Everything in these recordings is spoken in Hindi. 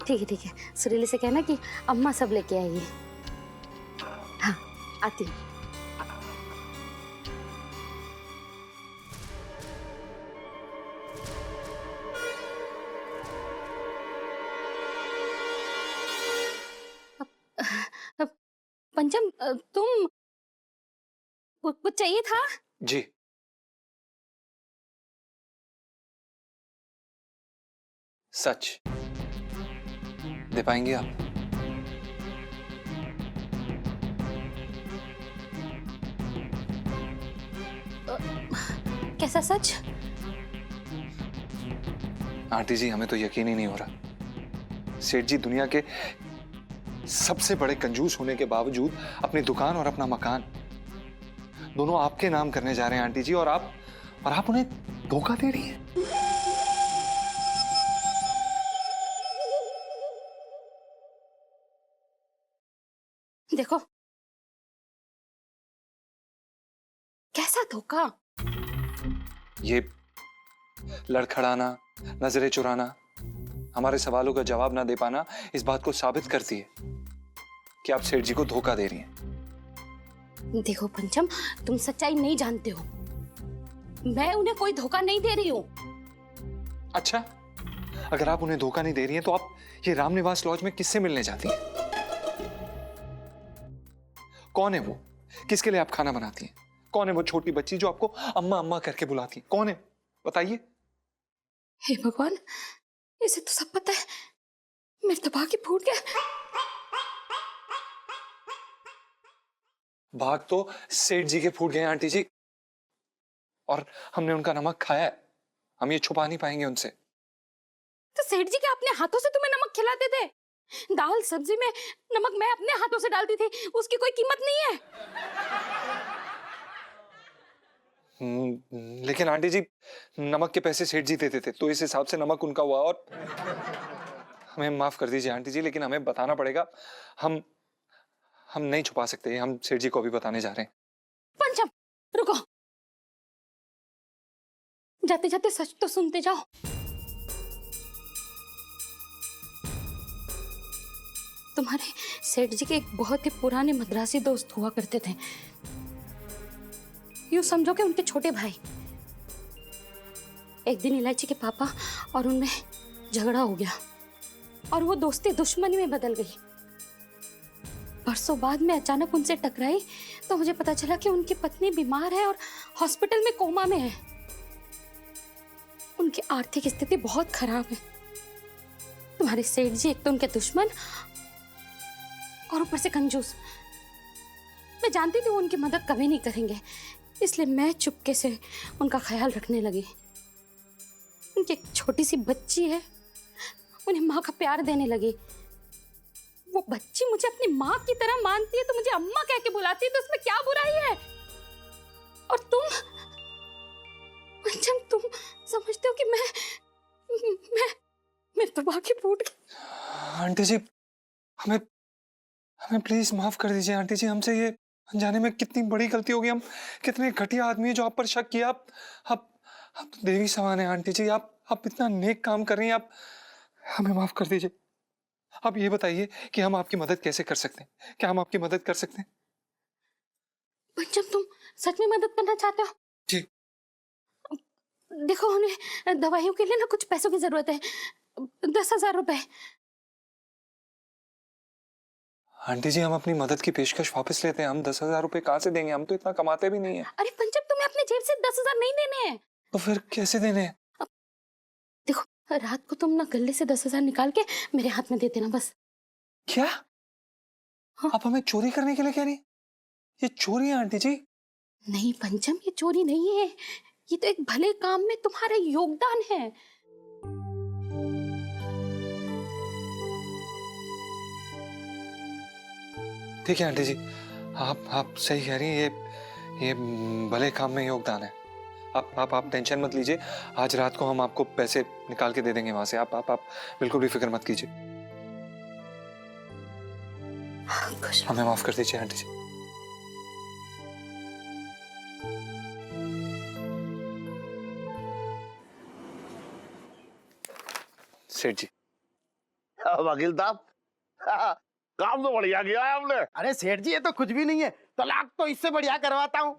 ठीक है ठीक है, सुरीली से कहना कि अम्मा सब लेके आएगी। हाँ आती हूँ। पंचम तुम कुछ चाहिए था? जी। सच दे पाएंगे आप? कैसा सच? आंटी जी, हमें तो यकीन ही नहीं हो रहा। सेठ जी दुनिया के सबसे बड़े कंजूस होने के बावजूद अपनी दुकान और अपना मकान दोनों आपके नाम करने जा रहे हैं आंटी जी, और आप उन्हें धोखा दे रही हैं। देखो, कैसा धोखा? ये लड़खड़ाना, नजरें चुराना, हमारे सवालों का जवाब ना दे पाना इस बात को साबित करती है कि आप सेठ जी को धोखा दे रही हैं। देखो पंचम, तुम सच्चाई नहीं जानते हो। मैं उन्हें कोई धोखा नहीं दे रही हूँ। अच्छा, अगर आप उन्हें धोखा नहीं दे रही हैं तो आप ये रामनिवास लॉज में किससे मिलने जाती हैं? कौन है वो? किसके लिए आप खाना बनाती हैं? कौन है वो छोटी बच्ची जो आपको अम्मा अम्मा करके बुलाती है? कौन है? बताइए। हे भगवान, इसे तो सब पता है। मेरे तो भाग ही फूट गया। भाग तो सेठ जी के फूट गए आंटी जी, और हमने उनका नमक खाया है। हम ये छुपा नहीं पाएंगे उनसे। तो सेठ जी के अपने हाथों से तुम्हें नमक खिलाते थे? दाल सब्जी में नमक मैं अपने हाथों से डालती थी, उसकी कोई कीमत नहीं है। लेकिन आंटी जी, नमक के पैसे सेठ जी देते थे तो इस हिसाब से नमक उनका हुआ। और हमें माफ कर दीजिए आंटी जी, लेकिन हमें बताना पड़ेगा। हम हम नहीं छुपा सकते। हम सेठ जी को भी बताने जा रहे हैं। पंचम रुको, जाते जाते सच तो सुनते जाओ। तुम्हारे सेठ जी के एक बहुत ही पुराने मद्रासी दोस्त हुआ करते थे। यूं समझो कि उनके छोटे भाई। एक दिन इलायची के पापा और उनमें झगड़ा हो गया और वो दोस्ती दुश्मनी में बदल गई। बरसों बाद में अचानक उनसे टकराई तो मुझे पता चला कि उनकी पत्नी बीमार है और हॉस्पिटल में कोमा में है। उनकी आर्थिक स्थिति बहुत खराब है। तुम्हारे सेठ जी एक तो उनके दुश्मन और ऊपर से कंजूस। मैं जानती थी वो उनकी मदद कभी नहीं करेंगे, इसलिए मैं चुपके से उनका ख्याल रखने लगी। उनकी एक छोटी सी बच्ची है, उन्हें माँ का प्यार देने लगी। वो बच्ची मुझे अपनी माँ की तरह मानती है तो मुझे अम्मा कह के बुलाती है, तो उसमें क्या बुराई है? और तुम समझते हो कि मैं तो बाकी फूट गई। आंटी जी, हमें हमें प्लीज माफ कर दीजिए आंटी जी। हमसे ये अनजाने में कितनी बड़ी गलती हो गई। हम कितने घटिया आदमी है जो आप पर शक किया। आप आप तो देवी समान है आंटी जी। आप इतना नेक काम कर रही हैं। आप हमें माफ कर दीजिए। आप ये बताइए कि हम आपकी मदद कैसे कर सकते हैं? क्या हम आपकी मदद कर सकते हैं? पंचम, तुम सच में मदद करना चाहते हो? जी। देखो, उन्हें दवाइयों के लिए ना कुछ पैसों की जरूरत है। 10,000 रुपए। आंटी जी, हम अपनी मदद की पेशकश वापस लेते हैं। हम 10,000 रुपए कहाँ से देंगे? हम तो इतना कमाते भी नहीं है। अरे पंचम, तुम्हें अपने जेब से 10,000 नहीं देने हैं। तो फिर कैसे देने हैं? देखो, रात को तुम ना गले से 10,000 निकाल के मेरे हाथ में दे देना बस। क्या? हाँ? आप हमें चोरी करने के लिए कह रही हैं? ये चोरी है आंटी जी। नहीं पंचम, ये चोरी नहीं है। ये तो एक भले काम में तुम्हारा योगदान है। ठीक है आंटी जी, आप सही कह रही हैं। ये भले काम में योगदान है। आप टेंशन मत लीजिए। आज रात को हम आपको पैसे निकाल के दे देंगे वहां से। आप बिल्कुल भी फिक्र मत कीजिए। हमें माफ कर दीजिए आंटी जी। सेठ जी। वकील साहब काम तो बढ़िया किया है आपने। अरे सेठ जी, ये तो कुछ भी नहीं है, तलाक तो इससे बढ़िया करवाता हूँ।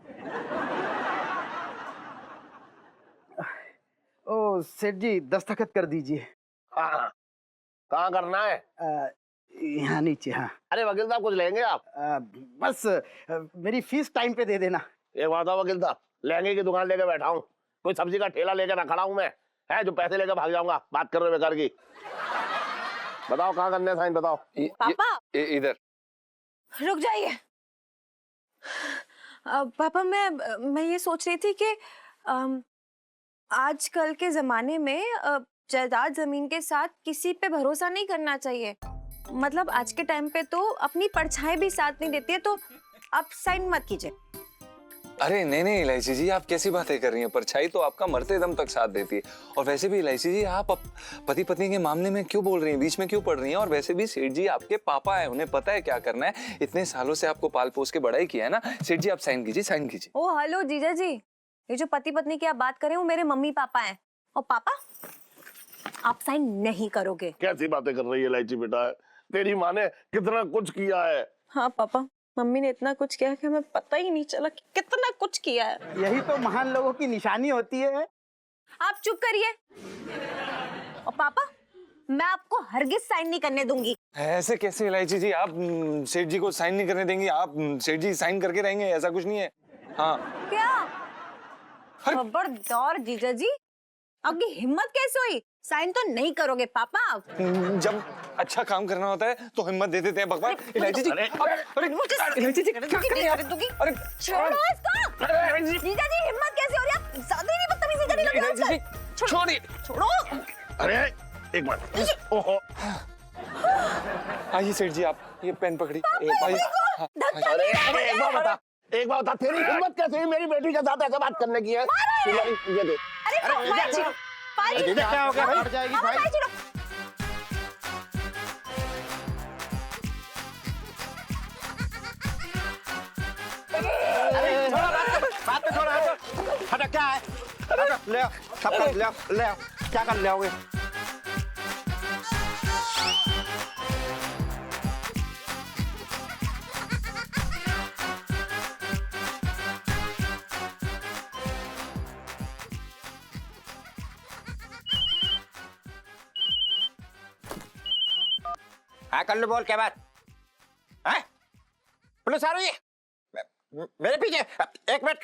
ओ सेठ जी, दस्तखत कर दीजिए। हाँ, कहाँ करना है? यहाँ नीचे। हाँ। अरे वकील साहब कुछ लेंगे आप? बस मेरी फीस टाइम पे दे देना। एक बात है वकील साहब, लहंगे की दुकान लेके बैठा हूँ, कोई सब्जी का ठेला लेके ना खड़ा हूँ मैं, है जो पैसे लेकर भाग जाऊंगा बात कर रहे हो बेकार की। बताओ कहाँ करने साइन, बताओ। पापा इधर रुक जाइए। पापा मैं ये सोच रही थी कि आजकल के जमाने में जायदाद जमीन के साथ किसी पे भरोसा नहीं करना चाहिए। मतलब आज के टाइम पे तो अपनी परछाई भी साथ नहीं देती है, तो आप साइन मत कीजिए। अरे नहीं नहीं इलायची जी, आप कैसी बातें कर रही हैं? परछाई तो आपका मरते दम तक साथ देती है। और वैसे भी इलायची जी, आप पति पत्नी के मामले में क्यों बोल रही हैं, बीच में क्यों पड़ रही हैं? और वैसे भी सेठ जी आपके पापा है, उन्हें पता है क्या करना है। इतने सालों से आपको पाल पोस के बड़ा ही किया है ना। सेठ जी आप साइन कीजिए, साइन कीजिए। ओ हेलो जीजा जी, ये जो पति पत्नी की आप बात कर रहे हो मेरे मम्मी पापा हैं। और पापा आप साइन नहीं करोगे। कैसी बातें कर रही है इलायची बेटा, तेरी माँ ने कितना कुछ किया है। हाँ पापा, मम्मी ने इतना कुछ किया कि हमें पता ही नहीं चला कि कितना कुछ किया है। यही तो महान लोगों की निशानी होती है। आप चुप करिए। और पापा, मैं आपको हरगिज साइन नहीं करने दूंगी। ऐसे कैसे इलायची जी, आप सेठ जी को साइन नहीं करने देंगी? आप सेठ जी साइन करके रहेंगे, ऐसा कुछ नहीं है। हाँ क्या खबरदार जीजा जी, आपकी हिम्मत कैसे हुई? साइन तो नहीं करोगे पापा आप। जब अच्छा काम करना होता है तो हिम्मत दे देते हैं भगवान। इलायची जी, अरे इलायची जी क्या कर रही हैं आप? अरे छोड़ो इसको। जीजा जी हिम्मत कैसे हो रही है? आप ज्यादा ही बदतमीजी करने लगे हो इलायची जी, आजकल। छोड़िए। छोड़ो। अरे एक मिनट, ओहो। आइए सेठ जी, आप ये पेन पकड़ी। आइए। हाँ, धक्का अरे नहीं अरे एक बात बता, एक बात बता, तेरी हिम्मत कैसे हुई मेरी बेटी के साथ ऐसे बात करने की है? ये दे। अरे फाइल छीनो, फाइल छीनो। क्या हो गया भाई? मर जाएगी पापा, भाई। फाइल छीनो। अरे छोड़ो बात पे छोड़ो। हटा, क्या है? हटा, ले आओ, सब कर ले आओ, ले आओ। क्या कर ले आओगे? हाँ कर लो, बोल क्या बात है? पुलिस आ रही है मेरे पीछे। एक मिनट,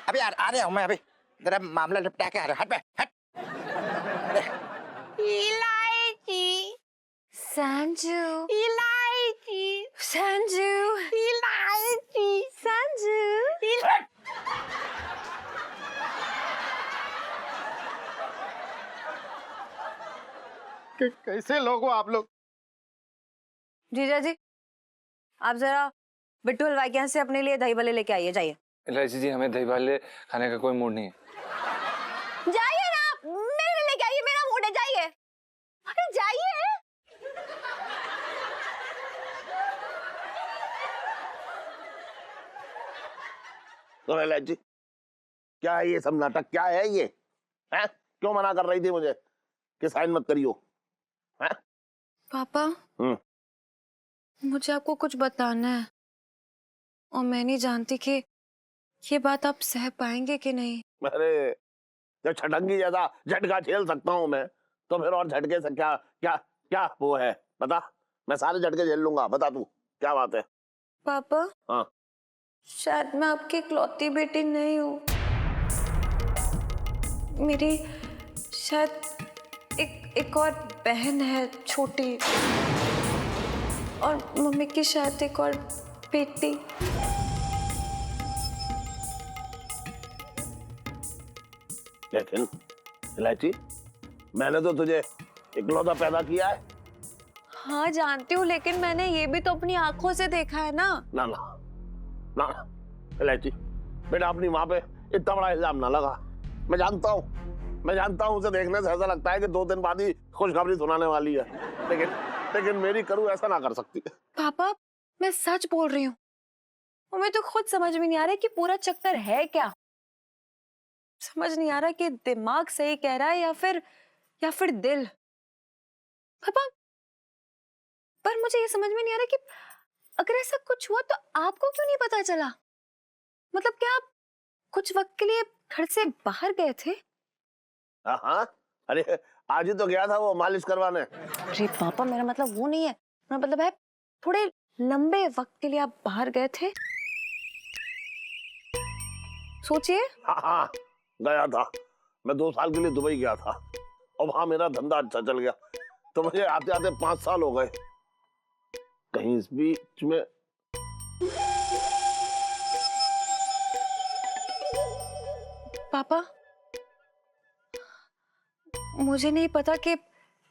अभी आ रहा हूँ मैं। अभी जरा मामला निपटा के आ रहा हूँ। हट पे हट। इलायची संजू, इलायची संजू, इलायची संजू। कैसे लोग हो आप लोग? जीजा जी, आप जरा बिट्टू हलवाई के यहाँ से अपने लिए दही भल्ले लेके आइए। जाइए इलायची जी, हमें दही भल्ले खाने का कोई मूड नहीं है। जाइए ना, मेरे लिए लेके आइए, मेरा मूड है। जाइए, अरे जाइए। तो इलायची, क्या है ये सब नाटक? क्या है ये? हैं? क्यों मना कर रही थी मुझे कि साइन मत करियो? हैं? पापा, मुझे आपको कुछ बताना है और मैं नहीं जानती कि ये बात आप सह पाएंगे कि नहीं। अरे जब छटंगी जैसा झटका झेल सकता हूँ मैं, तो फिर और झटके से क्या क्या क्या वो है? बता, मैं सारे झटके झेल लूंगा। बता तू क्या बात है? पापा, हाँ, शायद मैं आपकी इकलौती बेटी नहीं हूँ। मेरी शायद एक और बहन है छोटी, और मम्मी की शायद एक और बेटी। लेकिन इलायची, मैंने तो तुझे इकलौता पैदा किया है। हाँ जानती हूँ, लेकिन मैंने ये भी तो अपनी आंखों से देखा है ना। ना ना ना इलायची बेटा, अपनी माँ पे इतना बड़ा इल्जाम ना लगा। मैं जानता हूँ उसे देखने से ऐसा लगता है कि 2 दिन बाद ही खुशखबरी सुनाने वाली है, लेकिन मेरी करू ऐसा ना कर सकती। पापा, मैं सच बोल रही हूँ। हमें तो खुद समझ में नहीं आ रहा कि पूरा चक्कर है क्या। समझ नहीं आ रहा कि दिमाग सही कह रहा है या फिर दिल। पापा, पर मुझे ये समझ में नहीं आ रहा कि अगर ऐसा कुछ हुआ तो आपको क्यों नहीं पता चला? मतलब क्या आप कुछ वक्त के लिए घर से बाहर गए थे? हाँ हाँ, अरे आज ही तो गया था वो मालिश करवाने। अरे पापा, मेरा मतलब वो नहीं है, मेरा मतलब है थोड़े लंबे वक्त के लिए आप बाहर गए थे। सोचिए। हाँ हाँ, गया था। मैं 2 साल के लिए दुबई गया था और वहां मेरा धंधा अच्छा चल गया, तो मुझे आते आते 5 साल हो गए। कहीं इस बीच में पापा, मुझे नहीं पता कि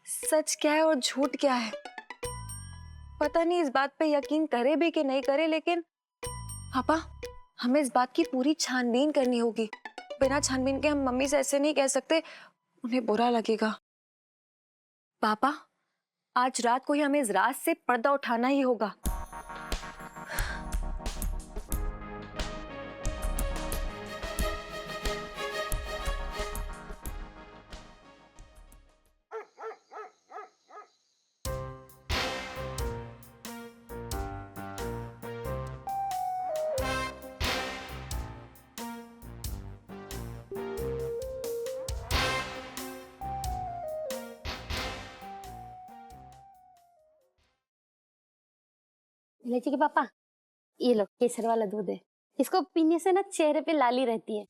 सच क्या है और झूठ क्या है। पता नहीं इस बात पे यकीन करे भी कि नहीं करे, लेकिन पापा, हमें इस बात की पूरी छानबीन करनी होगी। बिना छानबीन के हम मम्मी से ऐसे नहीं कह सकते, उन्हें बुरा लगेगा। पापा, आज रात को ही हमें इस राज से पर्दा उठाना ही होगा। इलायची के पापा, ये लो केसर वाला दूध है। इसको पीने से ना चेहरे पे लाली रहती है।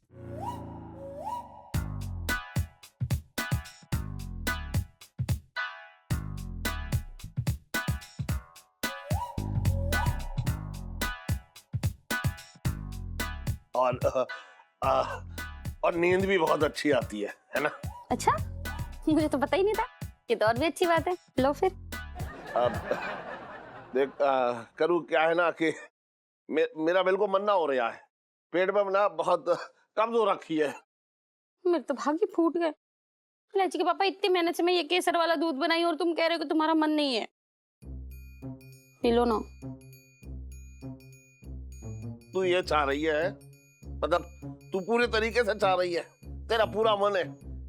और और नींद भी बहुत अच्छी आती है ना? अच्छा, मुझे तो पता ही नहीं था। ये तो और भी अच्छी बात है। लो फिर। अब देख करूँ क्या है ना कि मेरा बिल्कुल मन ना हो रहा है। पेट में ना बहुत कब्ज हो रखी है। मेरे तो भाग ही फूट गए। इलायची के पापा, इतनी मेहनत से मैं ये केसर वाला दूध बनाई और तुम कह रहे हो कि तुम्हारा मन नहीं है। पी लो ना। तू ये चाह रही है, मतलब तू पूरे तरीके से चाह रही है, तेरा पूरा मन है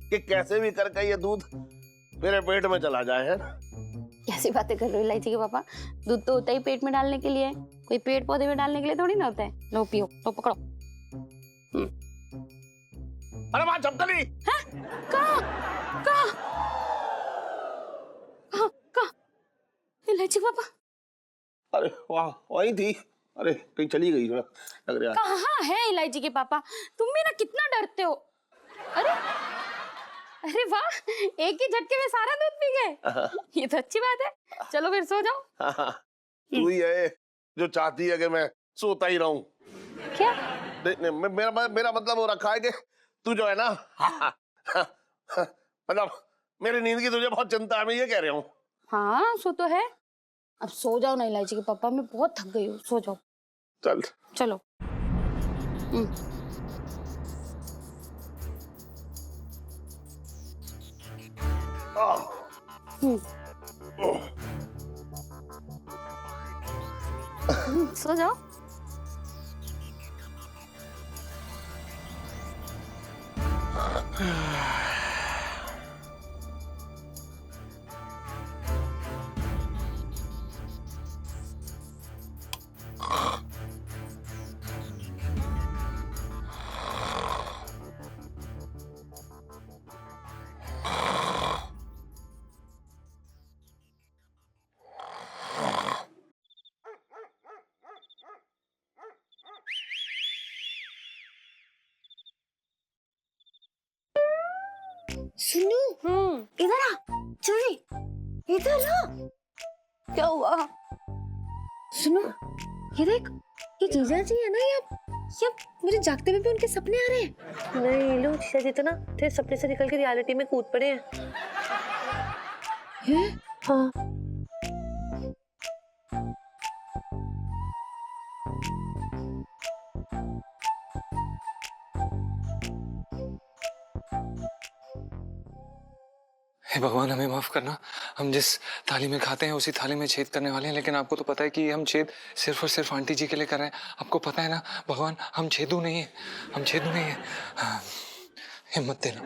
कि कैसे भी करके ये दूध मेरे पेट में चला जाए, है ना? कैसी बातें कर रहे हो इलायची के पापा? दूध तो होता ही पेट में डालने के लिए, कोई पेड़ पौधे में डालने के लिए थोड़ी ना होता है। लो पियो, लो पकड़ो। अरे मां चपकली! कहाँ? इलायची पापा अरे वाह, वही थी। अरे कहीं चली गई लग रहा है। कहाँ है इलायची के पापा? तुम भी ना कितना डरते हो। अरे अरे वाह, एक ही झटके में सारा दूध पी गए। ये तो अच्छी बात है। चलो फिर सो जाओ। तू ही है जो चाहती है कि मैं सोता ही रहूं। क्या? नहीं, मेरा मतलब वो रखा है कि तू जो है ना मतलब मेरी नींद की तुझे बहुत चिंता है, मैं ये कह रहा हूँ। हाँ, सो तो है। अब सो जाओ ना इलायची के पापा, मैं बहुत थक गई हूँ। सो जाओ। चल चलो। सो जाओ। सुनो, इधर आ, चल इधर आ। क्या हुआ? सुनो, ये देख, ये जीजा जी है ना, ये मुझे जागते हुए भी उनके सपने आ रहे हैं। नहीं लो, जीजा जी तो ना तेरे सपने से निकल के रियलिटी में कूद पड़े हैं। हाँ। हे भगवान, हमें माफ करना। हम जिस थाली में खाते हैं उसी थाली में छेद करने वाले हैं, लेकिन आपको तो पता है कि हम छेद सिर्फ और सिर्फ आंटी जी के लिए कर रहे हैं। आपको पता है ना भगवान, हम छेदू नहीं है, हम छेदू नहीं है। हाँ, हिम्मत देना।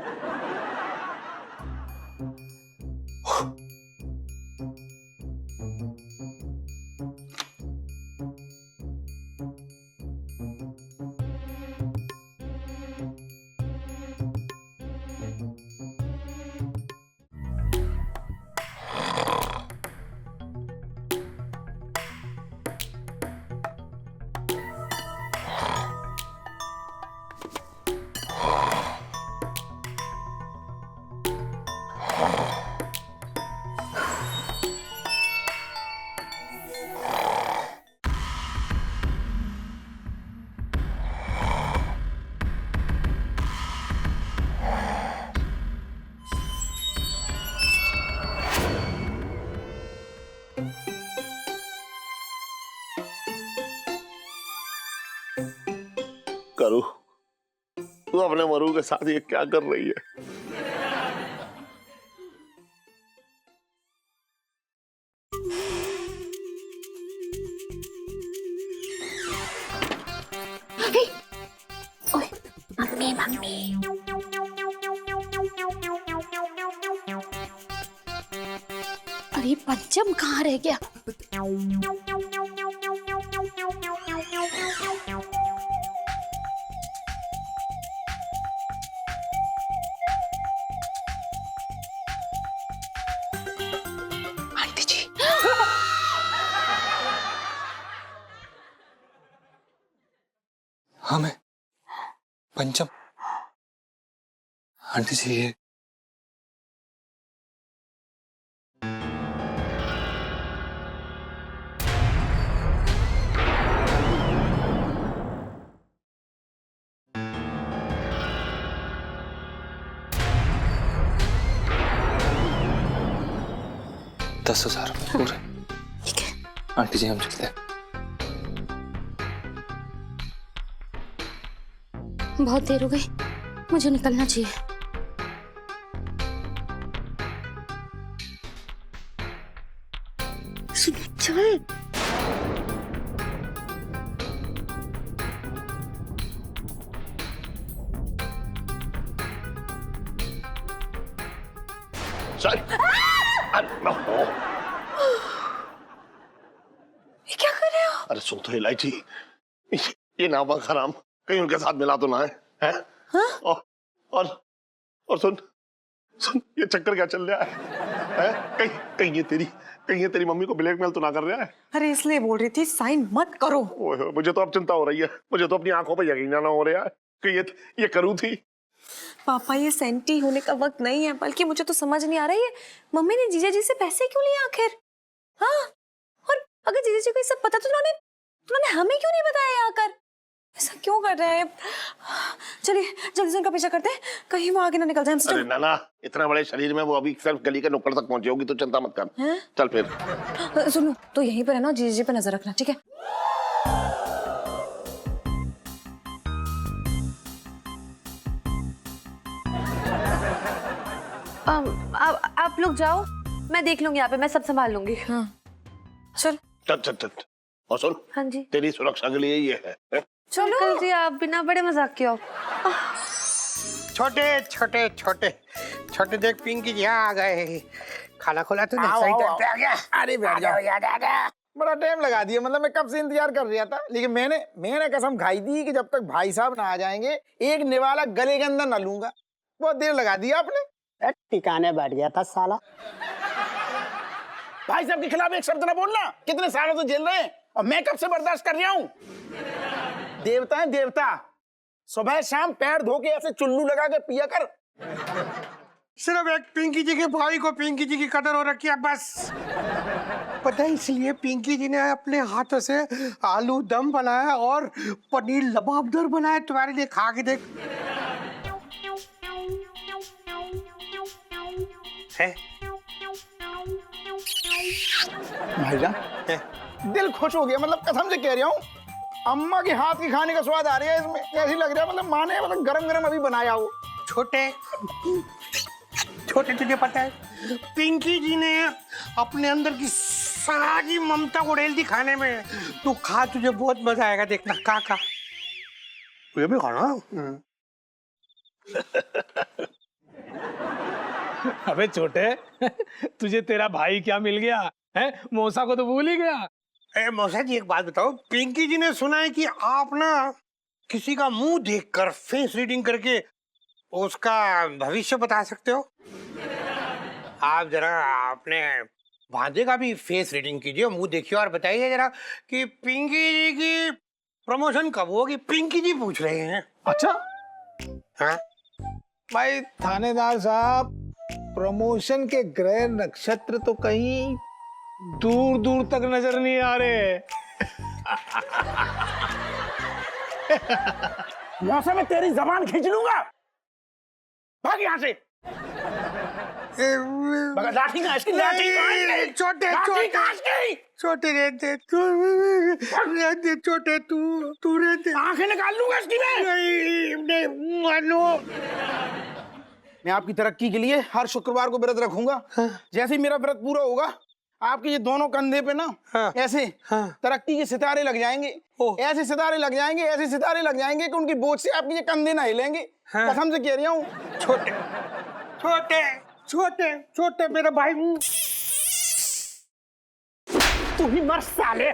तू अपने मरू के साथ ये क्या कर रही है? अरे पंचम कहाँ रह गया? आंटी जी, हाँ मैं पंचम। आंटी जी ये ₹10,000 पूरे। ठीक है। आंटी जी हम चलते हैं। बहुत देर हो गई, मुझे निकलना चाहिए। चल। चल। ओहो, ये क्या कर रहे हो? अरे सुन तो इलायची, ये नामक हराम कहीं उनके साथ मिला तो ना है, हैं? और सुन सुन, ये चक्कर क्या चल रहा है? कहीं ये तेरी मम्मी को ब्लैकमेल तो ना कर रहा है? अरे इसलिए बोल रही थी साइन मत करो। ओए, मुझे तो अब चिंता हो रही है। मुझे तो अपनी आंखों पर यकीन ना हो रहा है कि ये करूँ थी। पापा ये सेंटी होने का वक्त नहीं है, बल्कि मुझे तो समझ नहीं आ रही है मम्मी ने जीजा जी से पैसे क्यों लिए आखिर? हाँ, और अगर जीजा जी को ये सब पता तो उन्होंने हमें क्यों नहीं बताया यहाँ आकर? ऐसा क्यों कर रहे हैं? चलिए जल्दी से उनका पीछा करते हैं, कहीं वो आगे ना निकल जाए हमसे। अरे नाना, इतना बड़े शरीर में वो अभी सिर्फ गली के नुक्कड़ तक पहुंची होगी, तो चिंता मत कर। चल फिर। सुनो, तो यहीं पर है ना, जीजा जी पे नजर रखना, ठीक है? आप लोग जाओ, मैं देख लूंगी यहाँ पे, मैं सब संभाल लूंगी। हाँ चल चल। और सुन, हाँ जी, तेरी सुरक्षा के लिए ये है। चलो अंकल जी, आप बिना बड़े मजाक के हो। छोटे छोटे छोटे छोटे देख पिंकी जी आ गए। खाना खोला तूने? सही टाइम पे आ गया। अरे बैठ जाओ। बड़ा टाइम लगा दिया, मतलब मैं कब से इंतजार कर रहा था, लेकिन मैंने कसम खाई थी कि जब तक भाई साहब ना आ जाएंगे एक निवाला गले के अंदर ना लूंगा। बहुत देर लगा दी आपने। ठिकाने बैठ गया था साला। भाई साहब के खिलाफ एक शब्द ना बोलना। कितने सालों से जेल रहे हैं और मैं कब से बर्दाश्त कर रहा हूँ। देवता है देवता, सुबह शाम पैर धो के ऐसे चुल्लू लगा के पिया कर। सिर्फ एक पिंकी जी के भाई को पिंकी जी की कदर हो रखी है बस। पता है, इसलिए पिंकी जी ने अपने हाथों से आलू दम बनाया और पनीर लबाबदार बनाया तुम्हारे लिए, खा के देख। है भाईजान, दिल खुश हो गया, मतलब कसम से कह रहा हूँ। अम्मा के हाथ के खाने का स्वाद आ रहा है इसमें। कैसी लग रहा है, मतलब माँ ने मतलब गरम गरम अभी बनाया हो। छोटे तुझे पता है पिंकी जी ने अपने अंदर की सारी ममता को उड़ेल दी खाने में। तू खा, तुझे बहुत मजा आएगा, देखना। खा तुझे भी खाना। अबे छोटे, तुझे तेरा भाई क्या मिल गया है? मौसा को तो भूल ही गया। मौसा जी एक बात बताओ, पिंकी जी ने सुना है कि आप ना किसी का मुंह देखकर फेस रीडिंग करके उसका भविष्य बता सकते हो। आप जरा अपने भांजे का भी फेस रीडिंग कीजिए, मुंह देखिए और बताइए जरा कि पिंकी जी की प्रमोशन कब होगी। पिंकी जी पूछ रहे हैं। अच्छा हाँ भाई थानेदार साहब, प्रमोशन के ग्रह नक्षत्र तो कहीं दूर दूर तक नजर नहीं आ रहे। मौसम में तेरी जबान खींच लूंगा। भाग यहाँ से। लाठी कहाँ इसकी? लाठी छोटे रहते छोटे, तू रहते, आंखें निकाल लूंगा इसकी मैं। नन्नू। मैं आपकी तरक्की के लिए हर शुक्रवार को व्रत रखूंगा। जैसे ही मेरा व्रत पूरा होगा, आपके ये दोनों कंधे पे ना ऐसे तरक्की के सितारे लग जाएंगे। ऐसे सितारे लग जाएंगे, ऐसे सितारे लग जाएंगे कि उनकी बोझ से आपके ये कंधे ना हिलेंगे। कसम से कह रही हूँ। छोटे छोटे छोटे छोटे मेरा भाई। तू ही मर साले।